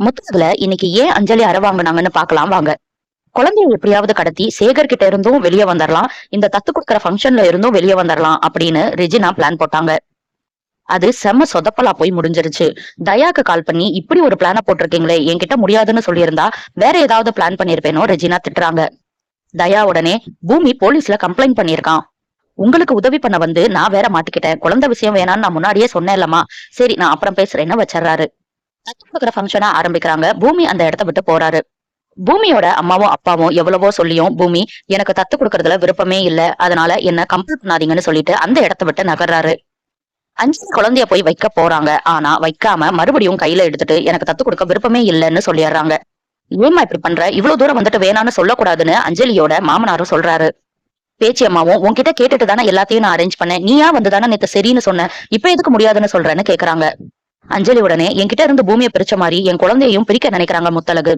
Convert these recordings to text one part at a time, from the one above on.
முத்தத்துல இன்னைக்கு ஏன் அஞ்சலி அறை வாங்கினாங்கன்னு பாக்கலாம் வாங்க. குழந்தைய எப்படியாவது கடத்தி சேகர் கிட்ட இருந்தும் வெளியே வந்துடலாம், இந்த தத்து கொடுக்கற ஃபங்க்ஷன்ல இருந்தும் வெளியே வந்துடலாம் அப்படின்னு ரெஜினா பிளான் போட்டாங்க. அது செம்ம சொதப்பலா போய் முடிஞ்சிருச்சு. தயாக்கு கால் பண்ணி இப்படி ஒரு பிளான போட்டிருக்கீங்களே, என்கிட்ட முடியாதுன்னு சொல்லியிருந்தா வேற ஏதாவது பிளான் பண்ணிருப்பேனோ ரெஜினா திட்டுறாங்க. தயா உடனே பூமி போலீஸ்ல கம்ப்ளைண்ட் பண்ணிருக்கான். உங்களுக்கு உதவி பண்ண வந்து நான் வேற மாட்டிக்கிட்டேன், குழந்தை விஷயம் வேணான்னு நான் முன்னாடியே சொன்னேன் இல்லம்மா, சரி நான் அப்புறம் பேசுறேன்னு வச்சிடறாரு. தத்து கொடுக்குற ஃபங்க்ஷனா ஆரம்பிக்கிறாங்க. பூமி அந்த இடத்த விட்டு போறாரு. பூமியோட அம்மாவும் அப்பாவும் எவ்வளவோ சொல்லியும் பூமி எனக்கு தத்து கொடுக்கறதுல விருப்பமே இல்ல, அதனால என்ன கம்பல் பண்ணாதீங்கன்னு சொல்லிட்டு அந்த இடத்த விட்டு நகர்றாரு. அஞ்சு குழந்தைய போய் வைக்க போறாங்க. ஆனா வைக்காம மறுபடியும் கையில எடுத்துட்டு எனக்கு தத்து கொடுக்க விருப்பமே இல்லைன்னு சொல்லிடுறாங்க. ஏமா இப்படி பண்ற, இவ்வளவு தூரம் வந்துட்டு வேணான்னு சொல்லக்கூடாதுன்னு அஞ்சலியோட மாமனாரும் சொல்றாரு. பேச்சி அம்மாவும் உன்கிட்ட கேட்டுட்டு தானே எல்லாத்தையும் நான் அரேஞ்ச் பண்ணேன், நீயா வந்துதானே நேத்து சரின்னு சொன்ன, இப்ப எதுக்கு முடியாதுன்னு சொல்றேன்னு கேக்குறாங்க. அஞ்சலி உடனே என்கிட்ட இருந்து பூமியை பிரிச்ச மாதிரி என் குழந்தையையும் பிரிக்க நினைக்கிறாங்க முத்தழகு.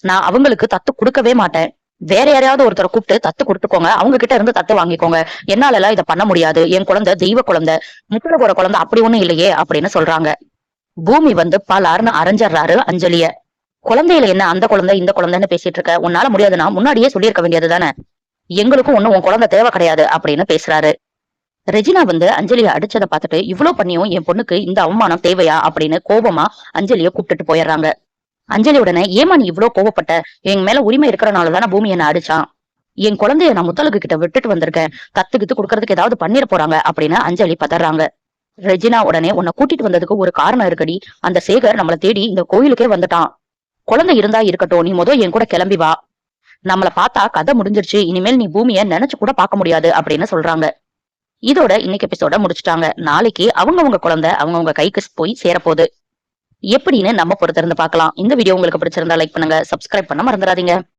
நான் அவங்களுக்கு தத்து கொடுக்கவே மாட்டேன். வேற யாரையாவது ஒருத்தரை கூப்பிட்டு தத்து கொடுத்துக்கோங்க, அவங்க கிட்ட இருந்து தத்து வாங்கிக்கோங்க. என்னால எல்லாம் இதை பண்ண முடியாது, என் குழந்தை தெய்வ குழந்தை, முத்தழகோட குழந்தை அப்படி ஒண்ணும் இல்லையே அப்படின்னு சொல்றாங்க. பூமி வந்து பலார்னு அரைஞ்சறாரு அஞ்சலிய. குழந்தையில என்ன அந்த குழந்தை இந்த குழந்தைன்னு பேசிட்டு இருக்க, உன்னால முடியாதுன்னா முன்னாடியே சொல்லியிருக்க வேண்டியது தானே, எங்களுக்கும் ஒண்ணும் உன் குழந்தை தேவை கிடையாது அப்படின்னு பேசுறாரு. ரெஜினா வந்து அஞ்சலிய அடிச்சதை பார்த்துட்டு இவ்வளவு பண்ணியும் என் பொண்ணுக்கு இந்த அவமானம் தேவையா அப்படின்னு கோபமா அஞ்சலிய கூப்பிட்டுட்டு போயிடுறாங்க. அஞ்சலி உடனே ஏமா நீ இவ்வளவு கோவப்பட்ட, என் மேல உரிமை இருக்கிறனாலதான பூமி என்ன அடிச்சான், என் குழந்தைய நான் முத்தலுக்கு கிட்ட விட்டுட்டு வந்திருக்கேன், தத்துக்கிட்டு கொடுக்கறதுக்கு ஏதாவது பண்ணிட போறாங்க அப்படின்னு அஞ்சலி பதறாங்க. ரெஜினா உடனே உன்னை கூட்டிட்டு வந்ததுக்கு ஒரு காரணம் இருக்குடி, அந்த சேகர் நம்மளை தேடி இந்த கோயிலுக்கே வந்துட்டான், குழந்தை இருந்தா இருக்கட்டும், நீ என் கூட கிளம்பி வா, நம்மள பார்த்தா கதை முடிஞ்சிருச்சு, இனிமேல் நீ பூமியை நினைச்சு கூட பார்க்க முடியாது அப்படின்னு சொல்றாங்க. இதோட இன்னைக்கு எபிசோட முடிச்சுட்டாங்க. நாளைக்கு அவங்கவங்க குழந்தை அவங்கவங்க கைக்கு போய் சேரப்போகுது. எப்படின்னு நம்ம பொறுத்திருந்து பார்க்கலாம். இந்த வீடியோ உங்களுக்கு பிடிச்சிருந்தா லைக் பண்ணுங்க, சப்ஸ்கிரைப் பண்ண மறந்துடாதீங்க.